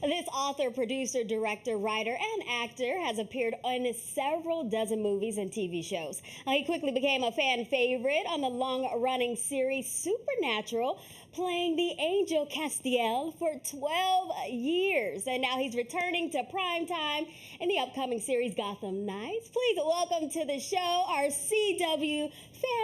This author, producer, director, writer, and actor has appeared on several dozen movies and TV shows. He quickly became a fan favorite on the long-running series Supernatural, playing the Angel Castiel for 12 years. And now he's returning to primetime in the upcoming series Gotham Knights. Please welcome to the show our CW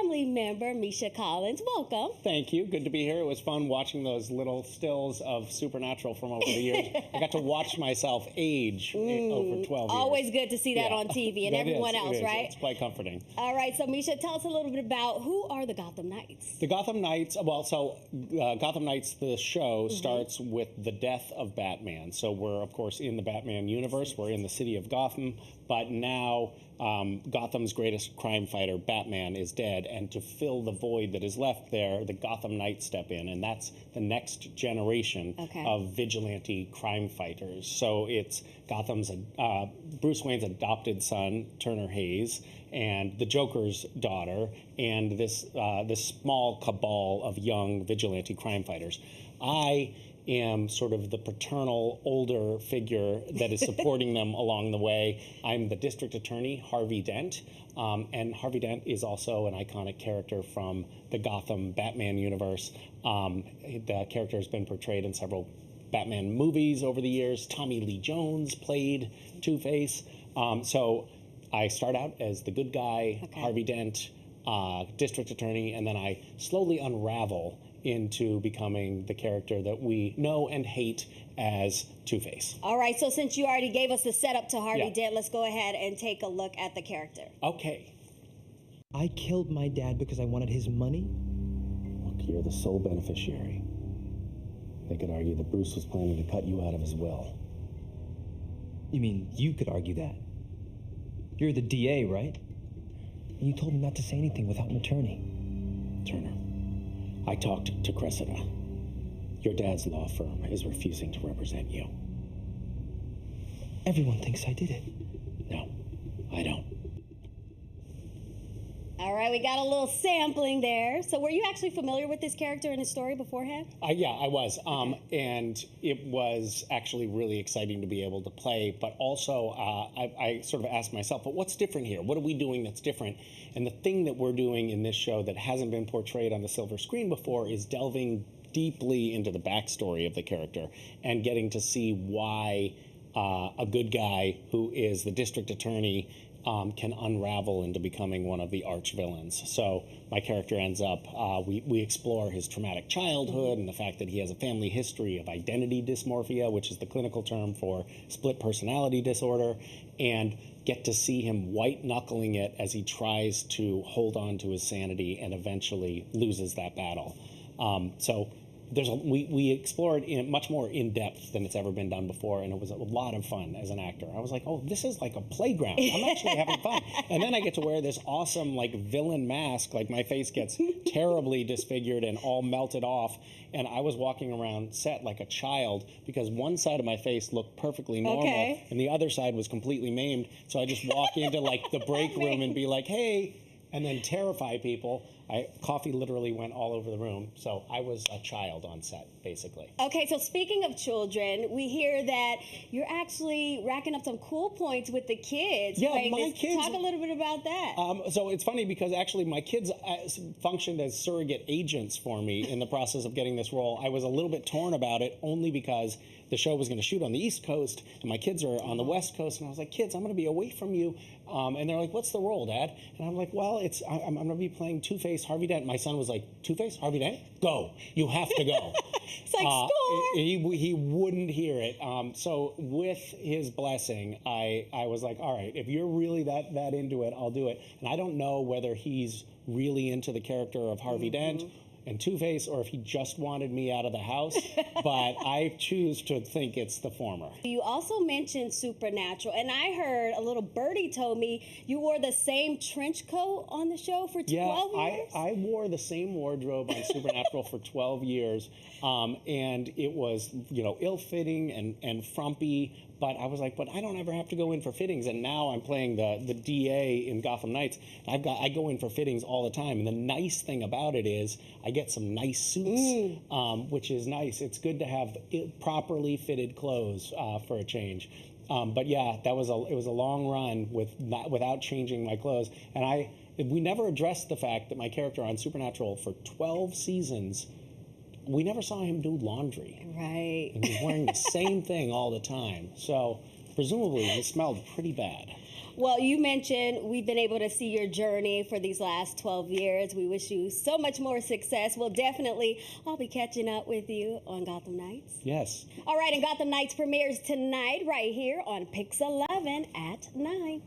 family member, Misha Collins. Welcome. Thank you. Good to be here. It was fun watching those little stills of Supernatural from over the years. I got to watch myself age over 12 years. Always good to see that on TV and everyone else, right? It's quite comforting. All right, so Misha, tell us a little bit about who are the Gotham Knights? The Gotham Knights, Gotham Knights, the show, starts with the death of Batman. So we're, of course, in the Batman universe. We're in the city of Gotham, but now Gotham's greatest crime fighter, Batman, is dead, and to fill the void that is left there, the Gotham Knights step in, and that's the next generation of vigilante crime fighters. So it's Gotham's Bruce Wayne's adopted son, Turner Hayes, and the Joker's daughter, and this small cabal of young vigilante crime fighters. I am sort of the paternal older figure that is supporting them along the way. I'm the district attorney, Harvey Dent, and Harvey Dent is also an iconic character from the Gotham Batman universe. The character has been portrayed in several Batman movies over the years. Tommy Lee Jones played Two-Face. So I start out as the good guy, Harvey Dent, district attorney, and then I slowly unravel into becoming the character that we know and hate as Two-Face. All right, so since you already gave us the setup to Harvey Dent, let's go ahead and take a look at the character. Okay. I killed my dad because I wanted his money? Look, you're the sole beneficiary. They could argue that Bruce was planning to cut you out of his will. You mean you could argue that? You're the DA, right? And you told me not to say anything without an attorney. Turner, I talked to Cressida. Your dad's law firm is refusing to represent you. Everyone thinks I did it. No, I don't. All right, we got a little sampling there. So were you actually familiar with this character and his story beforehand? Yeah, I was. And it was actually really exciting to be able to play. But also, I sort of asked myself, but what's different here? What are we doing that's different? And the thing that we're doing in this show that hasn't been portrayed on the silver screen before is delving deeply into the backstory of the character and getting to see why a good guy who is the district attorney can unravel into becoming one of the arch villains. So my character ends up, we explore his traumatic childhood and the fact that he has a family history of identity dysmorphia, which is the clinical term for split personality disorder, and get to see him white-knuckling it as he tries to hold on to his sanity and eventually loses that battle. So we explored much more in depth than it's ever been done before, and it was a lot of fun as an actor. I was like, oh, this is like a playground. I'm actually having fun. And then I get to wear this awesome like villain mask. Like my face gets terribly disfigured and all melted off. And I was walking around set like a child because one side of my face looked perfectly normal and the other side was completely maimed. So I just walk into like the break room and be like, hey, and then terrify people. Coffee literally went all over the room. So I was a child on set, basically. Okay, so speaking of children, we hear that you're actually racking up some cool points with the kids. Yeah, my kids. Talk a little bit about that. So it's funny because actually my kids functioned as surrogate agents for me in the process of getting this role. I was a little bit torn about it only because the show was going to shoot on the East Coast and my kids are on the West Coast. And I was like, kids, I'm going to be away from you. And they're like, what's the role, Dad? And I'm like, well, I'm going to be playing Two-Face Harvey Dent. My son was like, Two-Face Harvey Dent? Go. You have to go. It's like, score. He wouldn't hear it. So with his blessing, I was like, all right, if you're really that into it, I'll do it. And I don't know whether he's really into the character of Harvey Dent and Two-Face, or if he just wanted me out of the house, but I choose to think it's the former. You also mentioned Supernatural, and I heard a little birdie told me you wore the same trench coat on the show for 12 years? Yeah, I wore the same wardrobe on Supernatural for 12 years, and it was, ill-fitting and frumpy, but I was like, but I don't ever have to go in for fittings, and now I'm playing the DA in Gotham Knights. I go in for fittings all the time, and the nice thing about it is I I get some nice suits, which is nice. It's good to have properly fitted clothes for a change. But yeah, it was a long run without changing my clothes, and we never addressed the fact that my character on Supernatural for 12 seasons, we never saw him do laundry. Right. And he's wearing the same thing all the time. So presumably he smelled pretty bad. Well, you mentioned we've been able to see your journey for these last 12 years. We wish you so much more success. I'll be catching up with you on Gotham Knights. Yes. All right, and Gotham Knights premieres tonight right here on Pix 11 at 9.